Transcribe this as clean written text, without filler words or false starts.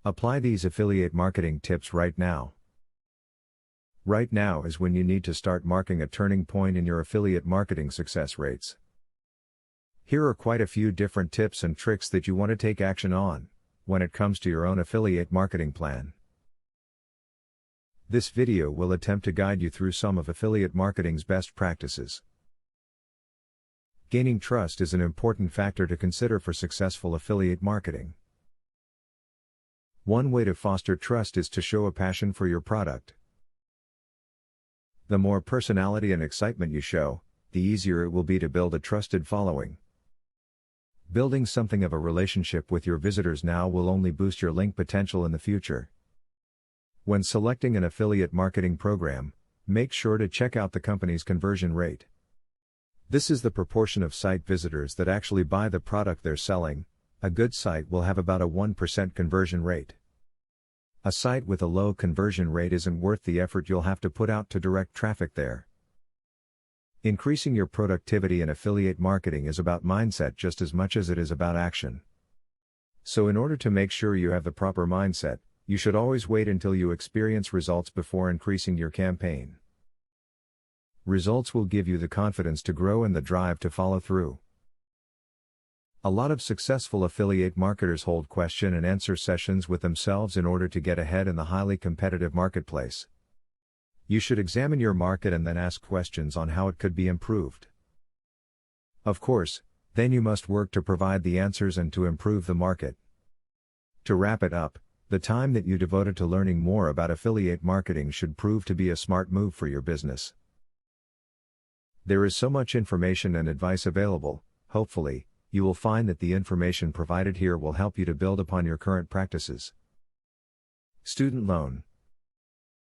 Apply these affiliate marketing tips right now. Right now is when you need to start marking a turning point in your affiliate marketing success rates. Here are quite a few different tips and tricks that you want to take action on when it comes to your own affiliate marketing plan. This video will attempt to guide you through some of affiliate marketing's best practices. Gaining trust is an important factor to consider for successful affiliate marketing. One way to foster trust is to show a passion for your product. The more personality and excitement you show, the easier it will be to build a trusted following. Building something of a relationship with your visitors now will only boost your link potential in the future. When selecting an affiliate marketing program, make sure to check out the company's conversion rate. This is the proportion of site visitors that actually buy the product they're selling. A good site will have about a 1% conversion rate. A site with a low conversion rate isn't worth the effort you'll have to put out to direct traffic there. Increasing your productivity in affiliate marketing is about mindset just as much as it is about action. So in order to make sure you have the proper mindset, you should always wait until you experience results before increasing your campaign. Results will give you the confidence to grow and the drive to follow through. A lot of successful affiliate marketers hold question and answer sessions with themselves in order to get ahead in the highly competitive marketplace. You should examine your market and then ask questions on how it could be improved. Of course, then you must work to provide the answers and to improve the market. To wrap it up, the time that you devoted to learning more about affiliate marketing should prove to be a smart move for your business. There is so much information and advice available. Hopefully, you will find that the information provided here will help you to build upon your current practices. Student loan.